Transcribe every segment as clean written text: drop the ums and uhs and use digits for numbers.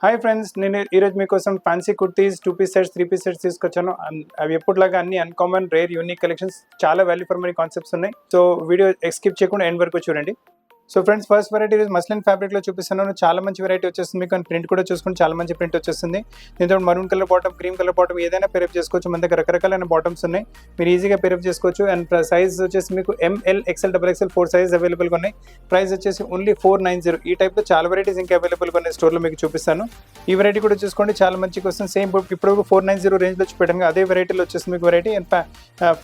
Hi friends, నేను ఈరోజు మీకోసం fancy kurtis 2 piece sets 3 piece sets తీసుకొచ్చాను. అవి ఎప్పటిలాగా అన్ని అన్కామన్ రేర్ యూనిక్ కలెక్షన్స్, చాలా వాల్యూ ఫర్ మనీ కాన్సెప్ట్స్ ఉన్నాయి. సో వీడియో స్కిప్ చేయకుండా ఎండ్ వరకు చూడండి. So friends, first variety muslin ఫ్యాబ్రిక్లో చూపిస్తున్నాను. చాలా మంచి వెరైటీ వచ్చేస్తుంది మీకు. ప్రింట్ కూడా చూసుకుంటే చాలా మంచి ప్రింట్ వచ్చేస్తుంది. దీంతో maroon colour bottom, cream colour bottom ఏదైనా పేరప్ చేసుకోవచ్చు. మన దగ్గర రకరకాలైన బాటమ్స్ ఉన్నాయి, మీరు ఈజీగా పేరప్ చేసుకోవచ్చు. అండ్ సైజ్ వచ్చేసి మీకు ML, XL, XXL 4 సైజ్ అవైలబుల్గా ఉన్నాయి. ప్రైస్ వచ్చేసి ఓన్లీ 490. ఈ టైప్లో చాలా వెరైటీస్ ఇంకా అవైలబుల్గా ఉన్నాయి స్టోర్లో, మీకు చూపిస్తాను. ఈ వెరైటీ కూడా చూసుకోండి, చాలా మంచిగా వస్తుంది. సేమ్ ఇప్పుడు 490 రేంజ్లో చూపెట్టాను, అదే వెరైటీలో వచ్చేస్తుంది మీకు వెరైటీ. అండ్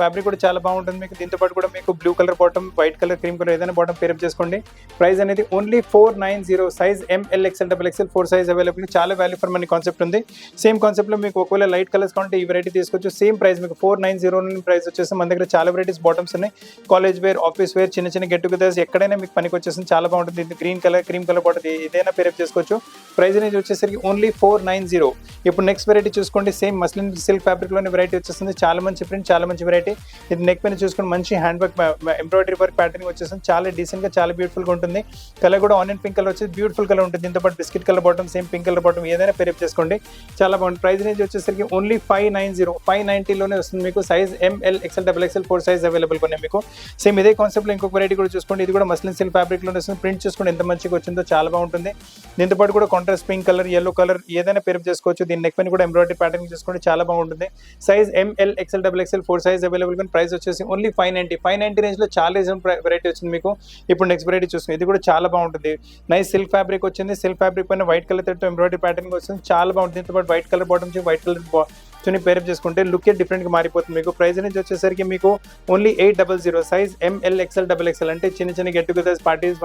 ఫ్యాబ్రిక్ కూడా చాలా బాగుంటుంది మీకు. దీంతో పాటు కూడా మీకు blue colour bottom, white colour, cream colour ఏదైనా బాటమ్ పేరప్ చేసుకోండి. ప్రైస్ అనేది only 490. Size ML, XL, XXL 4 size available. చాలా వాల్యూ ఫర్ మనీ కాన్సెప్ట్ ఉంది. సేమ్ కాన్సెప్ట్లో మీకు ఒకవేళ లైట్ కలర్స్ కావాలంటే ఈ వెరైటీ తీసుకోవచ్చు. సేమ్ ప్రైస్ మీకు 490 ప్రైస్ వచ్చేసి. మన దగ్గర చాలా వెరైటీస్ బాటమ్స్ ఉన్నాయి. కాలేజ్ వేర్, ఆఫీస్ వేర్, చిన్న చిన్న గెట్ టుగెదర్స్ ఎక్కడైనా మీకు పనికి వచ్చేస్తుంది. చాలా బాగుంటుంది. ఇది green colour, cream colour bottom ఏదైనా పేరప్ చేసుకోవచ్చు. ప్రైస్ అనేది వచ్చేసరికి ఓన్లీ 490. ఇప్పుడు నెక్స్ట్ వెరైటీ చూసుకోండి. సేమ్ మస్లిన్ సిల్క్ ఫ్యాబ్రిక్లోని వెరైటీ వచ్చేస్తుంది. చాలా మంచి ప్రింట్, చాలా మంచి వెరైటీ. ఇది నెక్ పైన చూసుకుని మంచి hand work, embroidery work pattern వచ్చేస్తుంది. చాలా డీసెంట్గా, చాలా బ్యూటిఫుల్గా ఉంటుంది. కలర్ కూడా ఆనియన్ పింక్ కలర్ వచ్చేసి బ్యూటిఫుల్ కలర్ ఉంటుంది. దీంతో పాటు biscuit colour bottom, same pink colour bottom ఏదైనా పేరప్ చేసుకోండి. చాలా బాగుంది. ప్రైస్ రేంజ్ వచ్చేసరికి ఓన్లీ 590లోనే వస్తుంది మీకు. Size ML, XL, XXL 4 size అవైలబుల్గా ఉన్నాయి మీకు. సేమ్ ఇదే కాన్సెప్ట్లో ఇంకొక వెరైటీ కూడా చూసుకోండి. ఇది కూడా మస్లిన్ సిల్క్ ఫ్యాబ్రిక్లోనే వస్తుంది. ప్రింట్ చూసుకోండి ఎంత మంచిగా వచ్చిందో, చాలా బాగుంటుంది. దీంతో పాటు కూడా contrast pink colour, yellow colour ఏదైనా పేరప్ చేసుకోవచ్చు. దీని నెక్ పైన కూడా ఎంబ్రాయిడరీ ప్యాటర్న్ చేసుకోండి, చాలా బాగుంటుంది. Size ML, XL, XXL 4 size అవైలబుల్గా. ప్రైస్ వచ్చేసి ఓన్లీ 590 రేంజ్లో చాలా వెరైటీ వచ్చింది మీకు. ఇప్పుడు నెక్స్ట్ వెరైటీ చూసుకుంది. ఇది కూడా చాలా బాగుంటుంది. నైస్ సిల్క్ ఫ్యాబ్రిక్ వచ్చింది. సిల్క్ ఫ్యాబ్రిక్ పైన వైట్ కలర్ తో ఎంబ్రాయిడరీ ప్యాటర్న్ వస్తుంది, చాలా బాగుంటుంది. దీంతో పాటు white colour bottom, white colour chunni pair up చేసుకుంటే లుక్ డిఫరెంట్గా మారిపోతుంది మీకు. ప్రైస్ అనేది వచ్చేసరికి మీకు only 800. Size ML, XL, XXL అంటే చిన్న చిన్న get togethers, parties,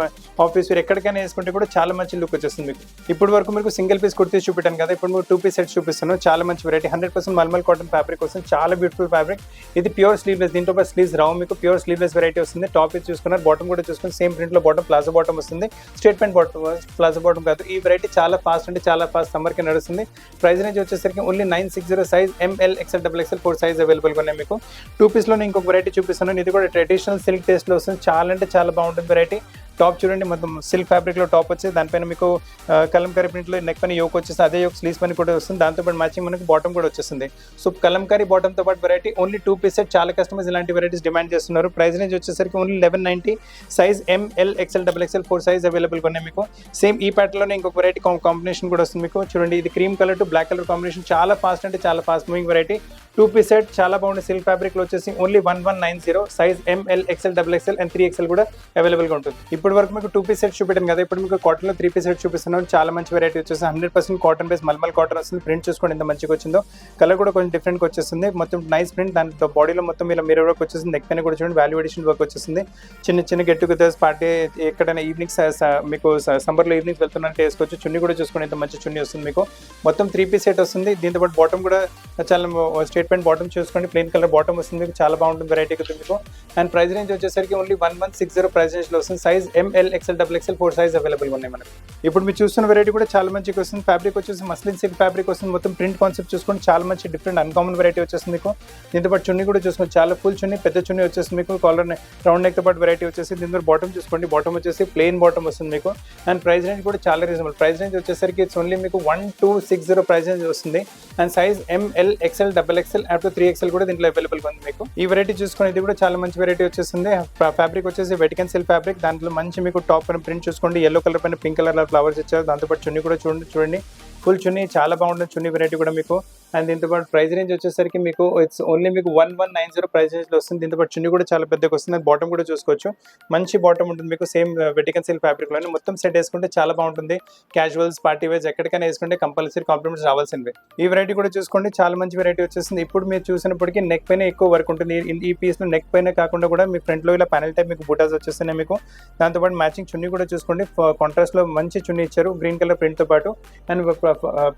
office wear ఎక్కడికైనా వేసుకుంటే కూడా చాలా మంచి లుక్ వచ్చేస్తుంది మీకు. ఇప్పుడు వరకు మీకు సింగిల్ పీస్ కుర్తీస్ చూపెట్టాను కదా, ఇప్పుడు మీకు 2 పీస్ సెట్స్ చూపిస్తాను. చాలా మంచి వెరైటీ. 100% మల్మల్ కాటన్ ఫ్యాబ్రిక్ వస్తుంది. చాలా బ్యూటిఫుల్ ఫ్యాబ్రిక్. ఇది ప్యూర్ స్లీవ్లెస్. దీంతో పాటు స్లీవ్స్ రావు మీకు. ప్యూర్ స్లీవ్లెస్ వెరైటీ వస్తుంది. టాప్ ఇది చూసుకున్నారు, బాటమ్ కూడా చూసుకుని సేమ్ ప్రింట్లో బాటమ్, ప్లాజో బాటమ్ వస్తుంది. Straight pant bottom, palazzo bottom కాదు. ఈ వెరైటీ చాలా ఫాస్ట్ అంటే చాలా ఫాస్ట్ సమ్మర్కి నడుస్తుంది. ప్రైస్ రేంజ్ వచ్చేసరికి only 960. Size ML, XL, XXL 4 size అవైలబుల్గా ఉన్నాయి మీకు. 2 పీస్లోనే ఇంకొక వెరైటీ చూపిస్తున్నాను. ఇది కూడా ట్రెడిషనల్ సిల్క్ టేస్ట్లో వస్తుంది. చాలా అంటే చాలా బాగుంటుంది వెరైటీ. టాప్ చూడండి, మొత్తం సిల్క్ ఫ్యాబ్రిక్లో టాప్ వచ్చి దానిపైన మీకు కలంకారీ ప్రింట్లో నెక్ పైన యోక్ వచ్చేసి అదే యోక్ స్లీవ్స్ పైన కూడా వస్తుంది. దాంతోపాటు మ్యాచింగ్ మనకి బాటమ్ కూడా వచ్చేస్తుంది. సో కలంకారీ బాటమ్తో పాటు వెరైటీ ఓన్లీ 2 పీస్ సెట్. చాలా కస్టమర్స్ ఇలాంటి వెరైటీస్ డిమాండ్ చేస్తున్నారు. ప్రైస్ రేంజ్ వచ్చేసరికి only 1190. Size ML, XL, XXL 4 size అవైలబుల్గా ఉన్నాయి మీకు. సేమ్ ఈ ప్యాటర్న్లోనే ఇంకొక వెరైటీ కాంబినేషన్ కూడా వస్తుంది మీకు. చూడండి, ఇది cream colour to black colour combination. చాలా ఫాస్ట్ అంటే చాలా fast moving variety. 2 piece set చాలా బాగుంది. సిల్క్ ఫ్యాబ్రిక్లో వచ్చేసి only 1190. Size ML, XL, XXL and 3XL కూడా అవైలబుల్గా ఉంటుంది. ఇప్పటి వరకు మీకు 2 పీస్ సెట్ చూపెట్టాను కదా, ఇప్పుడు మీకు కాటన్లో 3 పీస్ సెట్ చూపిస్తున్నాను. చాలా మంచి వెరైటీ వచ్చేసి 100% కాటన్ బేస్ మల్మల్ కాటన్ వస్తుంది. ప్రింట్ చూసుకోండి ఎంత మంచిగా వచ్చిందో. కలర్ కూడా కొంచెం డిఫరెంట్గా వచ్చేస్తుంది. మొత్తం నైస్ ప్రింట్. దాంతో బాడీలో మొత్తం ఇలా మిర్రర్ వర్క్ వచ్చేసింది. నెక్ పైన కూడా చూడండి వాల్యూ ఎడిషన్ వర్క్ వచ్చేసింది. చిన్న చిన్న గెట్ టుగెదర్స్, పార్టీ ఎక్కడైనా ఈవినింగ్స్ మీకు సమ్మర్లో ఈవినింగ్స్ వెళ్తున్నట్టు వేసుకోవచ్చు. చున్నీ కూడా చూసుకోండి ఎంత మంచి చున్నీ వస్తుంది మీకు. మొత్తం 3 పీస్ సెట్ వస్తుంది. దీంతో పాటు బాటమ్ కూడా చాలా స్ట్రేట్ ప్యాంట్ బాటమ్ చూసుకోండి, ప్లెయిన్ కలర్ బాటమ్ వస్తుంది మీకు. చాలా బాగుంటుంది వెరైటీ మీకు. అండ్ ప్రైస్ రేంజ్ వచ్చేసరికి ఓన్లీ 1160 ప్రైస్ రేంజ్లో వస్తుంది. Size ML, XL, XXL 4 size అవైలబుల్గా ఉన్నాయి మనకి. ఇప్పుడు మీరు చూస్తున్న వెరైటీ కూడా చాలా మంచిగా వస్తుంది. ఫ్యాబ్రిక్ వచ్చేసి మస్లిన్ సిల్క్ ఫ్యాబ్రిక్ వస్తుంది. మొత్తం ప్రింట్ కాన్సెప్ట్ చూసుకోండి, చాలా మంచి డిఫరెంట్ అన్కామన్ వెరైటీ వచ్చేస్తుంది మీకు. దీంతో పాటు చున్నీ కూడా చూసుకోండి, చాలా ఫుల్ చున్నీ, పెద్ద చున్నీ వచ్చేస్తుంది మీకు. కాలర్ రౌండ్ నెక్తో పాటు వెరైటీ వచ్చేసి. దీంతో బాటమ్ చూసుకోండి, బాటమ్ వచ్చేసి ప్లెయిన్ బాటమ్ వస్తుంది మీకు. అండ్ ప్రైస్ రేంజ్ కూడా చాలా రీజనబుల్. ప్రైస్ రేంజ్ వచ్చేసరికి ఇట్స్ ఓన్లీ మీకు 1260 ప్రైస్ రేంజ్ వస్తుంది. And size ML, XL, XXL up to 3XL కూడా దీంట్లో అవైలబుల్గా ఉంది మీకు. ఈ వెరైటీ చూసుకోండి, ఇది కూడా చాలా మంచి వెరైటీ వచ్చేస్తుంది. ఫ్యాబ్రిక్ వచ్చేసి వెటికన్ సిల్క్ ఫ్యాబ్రిక్. దాంట్లో మంచి మీకు టాప్ పైన ప్రింట్ చూసుకోండి, ఎల్లో కలర్ పైన పింక్ కలర్ ఫ్లవర్స్ ఇచ్చారు. దాంతోపాటు చున్నీ కూడా చూడండి ఫుల్ చున్నీ, చాలా బాగుంటుంది చున్నీ వెరైటీ కూడా మీకు. అండ్ దీంతో పాటు ప్రైస్ రేంజ్ వచ్చేసరికి మీకు ఇట్స్ ఓన్లీ మీకు 1190 ప్రైస్ రేంజ్లో వస్తుంది. దీంతో పాటు చున్నీ కూడా చాలా పెద్దగా వస్తుంది. బాటమ్ కూడా చూసుకోవచ్చు, మంచి బాటమ్ ఉంటుంది మీకు. సేమ్ వెటికన్ సిల్క్ ఫ్యాబ్రిక్లోనే మొత్తం సెట్ వేసుకుంటే చాలా బాగుంటుంది. క్యాజువల్స్, పార్టీ వేర్స్ ఎక్కడికైనా వేసుకుంటే కంపల్సరీ కాంప్లిమెంట్స్ రావాల్సిందే. ఈ వెరైటీ కూడా చూసుకోండి, చాలా మంచి వెరైటీ వచ్చేస్తుంది. ఇప్పుడు మీరు చూసినప్పటికీ నెక్ పైన ఎక్కువ వర్క్ ఉంటుంది. ఈ పీస్లో నెక్ పైన కాకుండా కూడా మీ ఫ్రంట్లో ఇలా ప్యానల్ టైప్ మీకు బూటాస్ వచ్చేస్తున్నాయి మీకు. దాంతోపాటు మ్యాచింగ్ చున్నీ కూడా చూసుకోండి, కాంట్రాస్ట్లో మంచి చున్నీ ఇచ్చారు గ్రీన్ కలర్ ప్రింట్తో పాటు. అండ్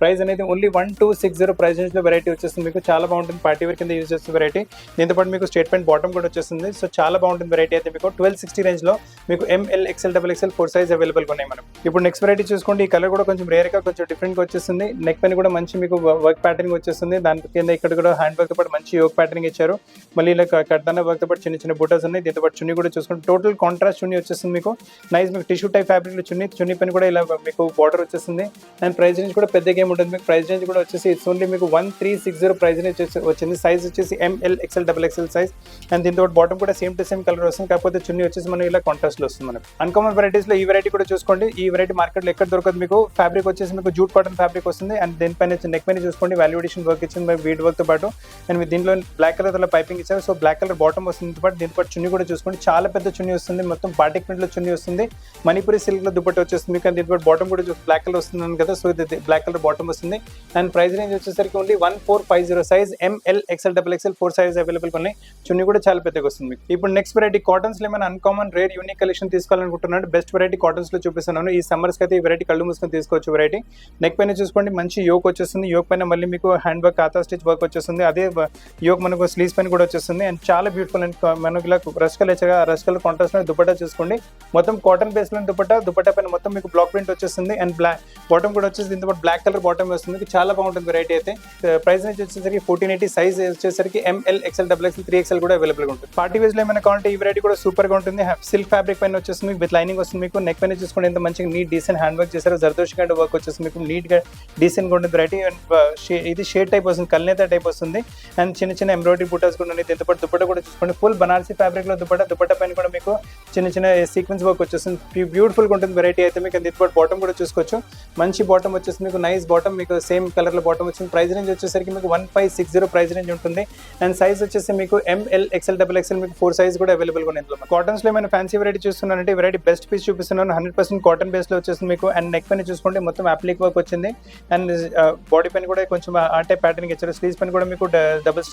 ప్రైస్ అనేది ఓన్లీ 1260 ప్రైస్ రేంజ్ లో వెరైటీ వచ్చేస్తుంది మీకు. చాలా బాగుంటుంది, పార్టీ వేర్ కింద యూజ్ చేస్తున్న వెరైటీ. దీంతో పాటు మీకు స్ట్రేట్ ప్యాంట్ బాటమ్ కూడా వచ్చేస్తుంది. సో చాలా బాగుంటుంది వెరైటీ అయితే మీకు. 1260 రేంజ్ లో మీకు ML, XL, XXL 4 size available గా ఉన్నాయి మనం. ఇప్పుడు నెక్స్ట్ వెరైటీ చూసుకోండి. ఈ కలర్ కూడా కొంచెం రేర్ గా కొంచెం డిఫరెంట్ గా వచ్చేస్తుంది. నెక్ పైన కూడా మంచి మీకు వర్క్ ప్యాటర్న్ వచ్చేస్తుంది. దాని కింద ఇక్కడ కూడా హ్యాండ్ వర్క్ తో పాటు మంచి యోగ్ ప్యాటర్న్ ఇచ్చారు. మళ్ళీ ఇలా కడ్దాన వర్క్ తో పాటు చిన్న చిన్న బూటాస్ ఉన్నాయి. దీంతో పాటు చున్నీ కూడా చూసుకుంటే టోటల్ కాంట్రాస్ట్ చున్నీ వచ్చేస్తుంది మీకు. నైస్ మీకు టిష్యూ టైప్ ఫ్యాబ్రిక్ లో చున్నీ పైన కూడా ఇలా మీకు బార్డర్ వచ్చేస్తుంది. అండ్ ప్రైస్ రేంజ్ కూడా పెద్ద గేమ్ ఉంటుంది మీకు. ప్రైస్ రేంజ్ కూడా వచ్చేసి ఇట్స్ ఓన్లీ మీకు 1360 ప్రైస్ రేంజ్ వచ్చింది. సైజ్ వచ్చేసి ML, XL, XXL size. And దీంతో బాటమ్ కూడా సేమ్ టు సేమ్ కలర్ వస్తుంది. కాకపోతే చున్నీ వచ్చేసి మనం ఇలా కాంట్రాస్ట్ లో వస్తుంది మనకు. అన్కామన్ వెరైటీస్ లో ఈ వెరైటీ కూడా చూసుకోండి. ఈ వెరైటీ మార్కెట్ లో ఎక్కడ దొరకదు మీకు. ఫ్యాబ్రిక్ వచ్చేసి మీకు జూట్ కాటన్ ఫ్యాబ్రిక్ వస్తుంది. అండ్ దీనిపైన నెక్ పైన చూసుకోండి వాల్యుడేషన్ వర్క్ ఇచ్చింది బీడ్ వర్క్ తో పాటు. అండ్ దీంట్లో బ్లాక్ కలర్ లో పైపింగ్ ఇచ్చారు. సో బ్లాక్ కలర్ బాటమ్ వస్తుంది పాటు దీంతో పాటు చున్నీ కూడా చూసుకోండి. చాలా పెద్ద చున్నీ వస్తుంది. మొత్తం బాటిక్ ప్రింట్ లో చున్నీ వస్తుంది. మణిపురి సిల్క్ లో దుపట్టా వచ్చేస్తుంది మీకు. దీంతో పాటు బాటమ్ కూడా బ్లాక్ కలర్ వస్తుంది కదా. సో ఇది బ్లాక్ కలర్ బాటమ్ వస్తుంది. అండ్ ప్రైస్ రేంజ్ వచ్చేసరికి only 1450 size ML, XL, XXL 4 size available ఉన్నాయి. చున్నీ కూడా చాలా పెద్దగా వస్తుంది మీకు. ఇప్పుడు నెక్స్ట్ వెరైటీ కాటన్స్ లో ఏమైనా అన్కామన్ రేర్ యూనిక్ కలెక్షన్ తీసుకోవాలనుకుంటున్నాను. బెస్ట్ వెరైటీ కాటన్స్ లో చూపిస్తున్నాను. ఈ సమ్మర్స్ కి అయితే ఈ వెరైటీ కళ్ళు మూసుకొని తీసుకోవచ్చు వెరైటీ. నెక్ పైన చూసుకోండి మంచి యోక్ వచ్చేస్తుంది. యోక్ పైన మళ్ళీ మీకు హ్యాండ్ వర్క్ కాతా స్టిచ్ వర్క్ వచ్చేస్తుంది. అదే యోక్ మనకు స్లీవ్స్ పైన కూడా వచ్చేస్తుంది. అండ్ చాలా బ్యూటిఫుల్ అండ్ మనకి ఇలా రష్ కలర్ కాంట్రాస్ట్ లో దుపట్టా చూసుకోండి. మొత్తం కాటన్ బేస్ లో దుపట్టా పైన మొత్తం మీకు బ్లాక్ ప్రింట్ వచ్చేస్తుంది. అండ్ బ్లాక్ బాటమ్ కూడా వచ్చేసి దీంతో పాటు బ్లాక్ కలర్ బాటమ్ వస్తుంది. చాలా బాగుంటుంది వెరైటీ అయితే. ప్రైస్ రేంజ్ వచ్చేసరికి 1480 సైజ్ వచ్చేసరికి ML, XL, XXL 3XL కూడా అవైలబుల్ గా ఉంటుంది. పార్టీ వేస్ లో ఏమైనా కావాలంటే ఈ వెరైటీ కూడా సూపర్ గా ఉంటుంది. సిల్క్ ఫ్యాబ్రిక్ పైన వచ్చేస్తుంది విత్ లైనింగ్ వస్తుంది మీకు. నెక్ పైన చూసుకోండి ఎంత మంచిగా నీట్ డీసెంట్ హ్యాండ్ వర్క్ చేశారు. జర్దోషి గంట వర్క్ వచ్చేస్తుంది మీకు. నీట్ గా డీసెంట్ గా ఉంటుంది వెరైటీ. అండ్ ఇది షేడ్ టైప్ వస్తుంది, కల్నేత టైప్ వస్తుంది. అండ్ చిన్న చిన్న ఎంబ్రాయిడరీ బూటాస్ కూడా ఉన్నాయి. దీంతో పాటు దుపట్టా కూడా చూసుకోండి ఫుల్ బనారసీ ఫ్యాబ్రిక్ లో దుపట్టా పైన కూడా మీకు చిన్న చిన్న సీక్వెన్స్ వర్క్ వచ్చేస్తుంది. బ్యూటిఫుల్ గా ఉంటుంది వెరైటీ అయితే మీకు. దీంతో పాటు బాటమ్ కూడా చూసుకోవచ్చు. మంచి బాటమ్ వచ్చేసి మీకు నైస్ బాటమ్ మీకు సేమ్ కలర్ లో బాటమ్ వచ్చింది. ప్రైస్ రేంజ్ వచ్చేసరికి మీకు 1560 ప్రైస్ రేంజ్ ఉంటుంది. అండ్ సైజ్ వచ్చేసి మీకు ML, XL, XXL మీకు 4 సైజ్ కూడా అవైలబుల్ గా ఉంది. కాటన్స్ లో ఏమైనా ఫ్యాన్సీ వెరైటీ చూస్తున్నానంటే వెరైటీ బెస్ట్ పీస్ చూపిస్తున్నాను. 100% కాటన్ బేస్ లో వచ్చేస్తుంది మీకు. అండ్ నెక్ పైన చూసుకోండి మొత్తం అప్లిక్ వర్క్ వచ్చింది. అండ్ బాడీ పైన కూడా కొంచెం ఆ టైప్ ప్యాటర్న్ ఇచ్చారు. స్లీవ్స్ పైన కూడా మీకు double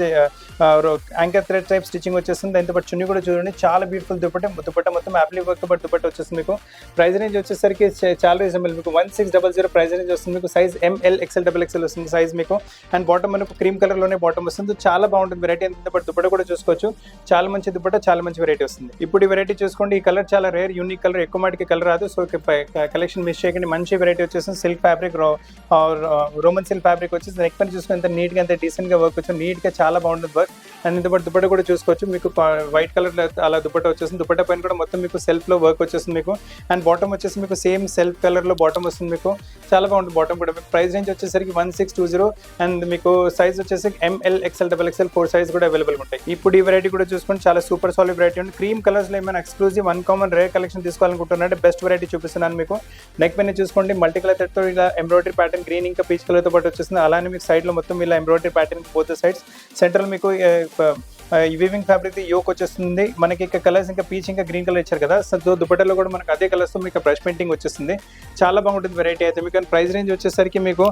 anchor thread type stitching వచ్చేస్తుంది. దాంతో పాటు చున్నీ కూడా చూడండి చాలా బ్యూటిఫుల్ దుపట్టా మొత్తం అప్లిక్ వర్క్ తో పాటు దుపట్టా వచ్చేస్తుంది మీకు. ప్రైస్ రేంజ్ వచ్చేసరికి చాలా రీజనబుల్ మీకు. 1600 ప్రైస్ రేంజ్ వస్తుంది మీకు. సైజ్ ML, XL, XXL వస్తుంది సైజ్ మీకు. అండ్ బాటమ్ మనకు క్రీమ్ కలర్ లోనే బాటమ్ వస్తుంది. చాలా బాగుంటుంది వెరైటీ. అంత పాటు దుపట్టా కూడా చూసుకోవచ్చు. చాలా మంచి దుపట్టా, చాలా మంచి వెరైటీ వస్తుంది. ఇప్పుడు ఈ వెరైటీ చూసుకోండి. ఈ కలర్ చాలా రేర్ యూనిక్ కలర్. ఎక్కువ మాటికి కలర్ రాదు. సో కలెక్షన్ మిస్ చేయకండి. మంచి వెరైటీ వచ్చేస్తుంది. Silk fabric Roman silk fabric వచ్చేసి నెక్ పైన చూసుకుని ఎంత నీట్ గా ఎంత డీసెంట్ గా వర్క్ వచ్చింది. నీట్ గా చాలా బాగుంటుంది వర్క్. అండ్ ఇంత పాటు దుపట్టా కూడా చూసుకోవచ్చు. మీకు వైట్ కలర్ అలా దుపట్టా వచ్చేస్తుంది. దుపట్టా పైన కూడా మొత్తం మీకు సెల్ఫ్ లో వర్క్ వచ్చేస్తుంది మీకు. అండ్ బాటమ్ వచ్చేసి మీకు సేమ్ సెల్ఫ్ కలర్ లో బాటమ్ వస్తుంది మీకు. చాలా బాగుంటుంది బాటమ్ కూడా. మీకు ప్రైస్ రేంజ్ వచ్చేసరికి 1620. అండ్ మీకు సైజ్ వచ్చేసి ML, XL, XXL 4 సైజ్ కూడా అవైలబుల్ ఉంటాయి. ఇప్పుడు ఈ వెరైటీ కూడా చూసుకుంటే చాలా సూపర్ సాలిడ్ వెరైటీ ఉంది. క్రీమ్ కలర్స్ లో ఏమైనా ఎక్స్క్లూజివ్ అన్కామన్ రేర్ కలెక్షన్ తీసుకోవాలనుకుంటున్నారంటే బెస్ట్ వెరైటీ చూపిస్తున్నాను మీకు. నెక్ పైన చూసుకోండి మల్టీ కలర్ థ్రెడ్ తో ఇలా ఎంబ్రాయిడరీ ప్యాటర్న్ గ్రీన్ ఇంకా పీచ్ కలర్ తో పాటు వచ్చేస్తుంది. అలానే మీకు సైడ్ లో మొత్తం ఇలా embroidery pattern both sides. Central మీకు ఈ వీవింగ్ ఫ్యాబ్రిక్ యోక్ వచ్చేస్తుంది మనకి. ఇంకా కలర్స్ ఇంకా పీచ్ ఇంకా గ్రీన్ కలర్ ఇచ్చారు కదా. సో దుపట్టాలో కూడా మనకు అదే కలర్స్ తో మీకు బ్రష్ పెయింటింగ్ వచ్చేస్తుంది. చాలా బాగుంటుంది వెరైటీ అయితే మీకు. ప్రైస్ రేంజ్ వచ్చేసరికి మీకు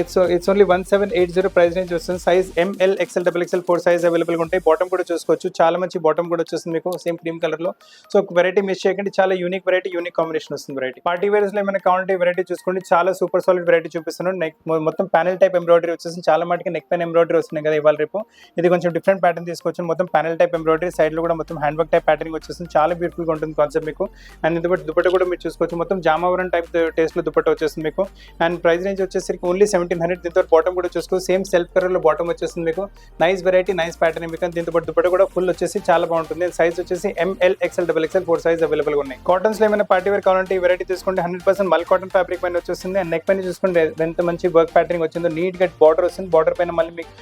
ఇట్స్ ఓన్లీ 1780 ప్రైస్ రేంజ్ వస్తుంది. Size ML, XL, XXL 4 size available గా ఉంటాయి. బాటమ్ కూడా చూసుకోవచ్చు. చాలా మంచి బాటమ్ కూడా వచ్చేస్తుంది మీకు సేమ్ క్రీమ్ కలర్ లో. సో వెరైటీ మిస్ చేయకండి. చాలా యూనిక్ వెరైటీ, యూనిక్ కాంబినేషన్ వస్తుంది వెరైటీ. పార్టీ వేర్స్ లో ఏమైనా కావాలంటే వెరైటీ చూసుకోండి. చాలా సూపర్ సాలిడ్ వెరైటీ చూపిస్తున్నాను. నెక్ మొత్తం ప్యానెల్ టైప్ ఎంబ్రాయిడరీ వచ్చేసి చాలా మటుకు నెక్ పైన ఎంబ్రాయిడరీ వస్తున్నాయి కదా ఇవాళ రేపు. ఇది కొంచెం డిఫరెంట్ ప్యాటర్న్ తీసుకొచ్చి మొత్తం ప్యానెల్ టైప్ ఎంబ్రాయిడరీ. సైడ్ లో కూడా మొత్తం హ్యాండ్ వర్క్ టైప్ ప్యాటర్నింగ్ వచ్చేస్తుంది. చాలా బ్యూటిఫుల్ గా ఉంటుంది కాన్సెప్ట్ మీకు. అండ్ ఇంత దుపట్టా కూడా మీరు చూసుకోవచ్చు. మొత్తం జామావరం టైప్ టేస్ట్ లో దుపట్టా వచ్చేస్తుంది మీకు. అండ్ ప్రైస్ రేంజ్ వచ్చేసరికి ఓన్లీ 1700. దీంతో బాటమ్ కూడా చూసుకోవచ్చు. సేమ్ సెల్ఫ్ కలర్ లో బాటమ్ వచ్చేస్తుంది మీకు. నైస్ వెరైటీ, నైస్ ప్యాటర్న్ మీకు. దీంతో పాటు దుపట్టా కూడా ఫుల్ వచ్చేసి చాలా బాగుంటుంది. సైజ్ వచ్చేసి ML, XL, XXL 4 size available గా ఉన్నాయి. కాటన్స్ లో ఏమైనా పార్టీ వేర్ కావాలంటే ఈ వెరైటీ తీసుకోండి. 100% మల్ కాటన్ ఫ్యాబ్రిక్ పైన వచ్చేస్తుంది. అండ్ నెక్ పైన చూసుకుంటే ఎంత మంచి వర్క్ ప్యాటర్నింగ్ వచ్చిందో. నీట్ గా బార్డర్ వస్తుంది. బార్డర్ పైన మళ్ళీ మీకు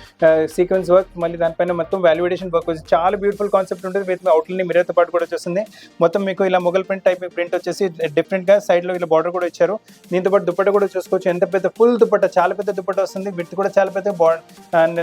సీక్వెన్స్ వర్క్, మళ్ళీ దానిపైన మొత్తం వాల్యుడేషన్ వర్క్ వచ్చి చాలా బ్యూటిఫుల్ కాన్సెప్ట్ ఉంటుంది. విత్ అవుట్లైన్ మిర్రర్ తో పాటు కూడా వచ్చేస్తుంది. మొత్తం మీకు ఇలా మొగల్ ప్రింట్ టైప్ ప్రింట్ వచ్చేసి డిఫరెంట్ గా సైడ్ లో ఇలా బార్డర్ కూడా ఇచ్చారు. దీంతో పాటు దుపట్టా కూడా చూసుకోవచ్చు. ఎంత పెద్ద ఫుల్ దుపట్టా, చాలా పెద్ద దుపట్టా వస్తుంది. విత్ కూడా చాలా పెద్ద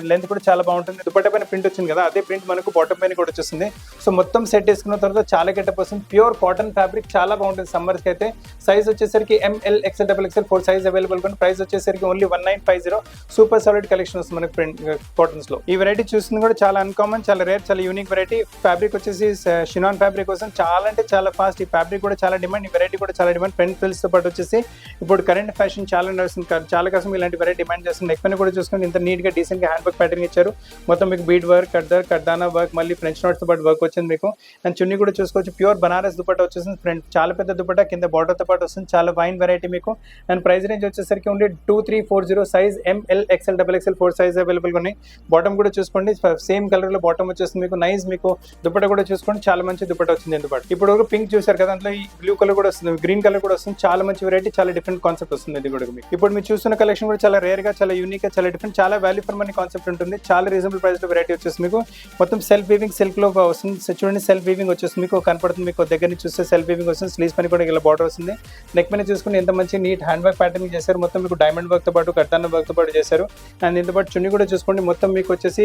లెంత్ కూడా చాలా బాగుంటుంది. దుపట్టా పైన ప్రింట్ వచ్చింది కదా, అదే ప్రింట్ మనకు బాటమ్ పైన కూడా వచ్చేస్తుంది. సో మొత్తం సెట్ వేసుకున్న తర్వాత చాలా గెటప్ వస్తుంది. ప్యూర్ కాటన్ ఫ్యాబ్రిక్ చాలా బాగుంటుంది సమ్మర్స్ కి అయితే. సైజ్ వచ్చేసరికి ML, XL, XXL 4 size available గా. ప్రైస్ వచ్చేసరికి ఓన్లీ 1950. సూపర్ సాలిడ్ కలెక్షన్ వస్తుంది మనకి ప్రింట్ కాటన్స్ లో. ఈ వెరైటీ చూస్తుంది కూడా చాలా అన్కామన్, చాలా రేర్, చాలా యూనిక్ వెరైటీ. ఫ్యాబ్రిక్ వచ్చేసి షినాన్ ఫ్యాబ్రిక్ కోసం చాలా అంటే చాలా ఫాస్ట్. ఈ ఫ్యాబ్రిక్ కూడా చాలా డిమాండ్, ఈ వెరైటీ కూడా చాలా డిమాండ్. ఫ్రంట్ ఫ్రిల్స్ తో పాటు వచ్చేసి ఇప్పుడు కరెంట్ ఫ్యాషన్ చాలా నడుస్తుంది, చాలా కోసం ఇలాంటి వెరైటీ డిమాండ్ చేస్తుంది. నెక్ పైన కూడా చూసుకుంటే ఇంత నీట్ గా డీసెంట్ గా హ్యాండ్ వర్క్ ప్యాటర్న్ ఇచ్చారు. మొత్తం మీకు బీడ్ వర్క్, కర్దానా వర్క్, మళ్ళీ ఫ్రెంచ్ నోట్స్ తో పాటు వర్క్ వచ్చింది మీకు. అండ్ చున్నీ కూడా చూసుకోవచ్చు, ప్యూర్ బనారస్ దుపట్టా వచ్చేసింది. ఫ్రంట్ చాలా పెద్ద దుపట్టా, కింద బార్డర్ తో పాటు వస్తుంది. చాలా ఫైన్ వెరైటీ మీకు. అండ్ ప్రైస్ రేంజ్ వచ్చేసరికి ఉండి 2340 size, ML XL XXL 4 size available గా ఉన్నాయి. బాటమ్ కూడా చూసుకోండి, సేమ్ కలర్ లో బాటమ్ వచ్చేస్తుంది మీకు. నైస్ మీకు దుపట్టా కూడా చూసుకోండి, చాలా మంచి దుపట్టా వచ్చింది. ఎందుకంటే ఇప్పుడు పింక్ చూసారు కదా, అందులో ఈ బ్లూ కలర్ కూడా వస్తుంది, గ్రీన్ కలర్ కూడా వస్తుంది. చాలా మంచి వెరైటీ, చాలా డిఫరెంట్ కాన్సెప్ట్ వస్తుంది ఇది కూడా మీకు. ఇప్పుడు మీరు చూస్తున్న కలెక్షన్ కూడా చాలా రేర్ గా, చాలా యూనిక్ గా, చాలా డిఫరెంట్, చాలా వాల్యూ ఫర్ మనీ కాన్సెప్ట్ ఉంటుంది. చాలా రీజనబుల్ ప్రైస్ లో వెరైటీ వచ్చేసి మీకు. మొత్తం సెల్ఫ్ వీవింగ్ సిల్క్ లో వస్తుంది. చూడండి, సెల్ఫ్ వీవింగ్ వచ్చేస్తుంది మీకు, కనపడుతుంది మీకు. దగ్గర నుంచి చూస్తే సెల్ఫ్ వీవింగ్ వస్తుంది. స్లీవ్స్ పని కూడా ఇలా బార్డర్ వస్తుంది. నెక్ పైన చూసుకుంటే ఎంత మంచి నీట్ హ్యాండ్ వర్క్ ప్యాటర్న్ చేశారు. మొత్తం మీకు డైమండ్ వర్క్ తో పాటు, కర్దానా వర్క్ తో పాటు చేశారు. అండ్ దీంతో పాటు చున్నీ కూడా చూసుకోండి, మొత్తం మీకు వచ్చేసి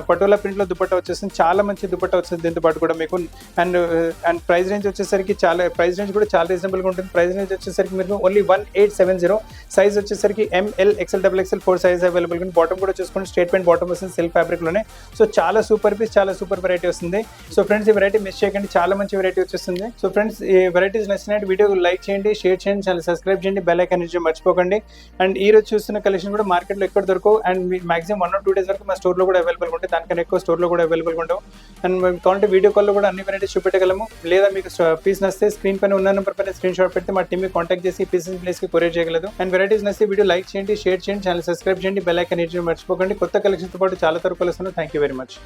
పటోలా ప్రింట్ లో దుపట్టా వచ్చేసింది. చాలా మంచి దుపట్టా వచ్చింది దీంతో పాటు కూడా మీకు. అండ్ ప్రైస్ రేంజ్ వచ్చేసరికి ప్రైస్ రేంజ్ కూడా చాలా రీజనబుల్ గా ఉంటుంది. ప్రైస్ రేంజ్ వచ్చేసరికి మీకు ఓన్లీ 1870. సైజ్ వచ్చేసరికి ML XL XXL 4 size available గా. బాటమ్ కూడా చూసుకోండి, స్ట్రేట్ ప్యాంట్ బాటమ్ వస్తుంది సిల్క్ ఫ్యాబ్రిక్ లోనే. సో చాలా సూపర్ పీస్, చాలా సూపర్ వెరైటీ వస్తుంది. సో ఫ్రెండ్స్, ఈ వెరైటీ మిస్ చేయకండి, చాలా మంచి వెరైటీ వచ్చేస్తుంది. సో ఫ్రెండ్స్, ఈ వెరైటీస్ నచ్చినట్టు వీడియో లైక్ చేయండి, షేర్ చేయండి, ఛానల్ సబ్స్క్రైబ్ చేయండి, బెల్ ఐకాన్ మర్చిపోకండి. అండ్ ఈ రోజు చూస్తున్న కలెక్షన్ కూడా మార్కెట్లో ఎక్కడ దొరకవు. అండ్ మాక్సిమం 1 or 2 days వరకు మా స్టోర్ లో కూడా అవైలబుల్ ఉంటాయి. దానికన్నా ఎక్కువ స్టోర్ లో కూడా అవైలబుల్ ఉంటాం. అండ్ మేము కావాలంటే వీడియో కాల్ లో కూడా అన్ని వెరైటీస్ చూపెట్టగలము. లేదా మీకు పీస్ నచ్చితే స్క్రీన్ పైన ఉన్న నెంబర్ పైన స్క్రీన్ షాట్ పెడితే మా టీమ్ కాంటాక్ట్ చేసి పీస్ ప్లేస్ కి కొరియర్ చేయగలదు. అండ్ వెరైటీస్ నచ్చితే వీడియో లైక్ చేయండి, షేర్ చేయండి, ఛానల్ సబ్స్క్రైబ్ చేయండి, బెల్ ఐకాన్ మర్చిపోకండి. కొత్త కలెక్షన్ తో పాటు చాలా తరపు కలుస్తున్నాను. Thank you very much.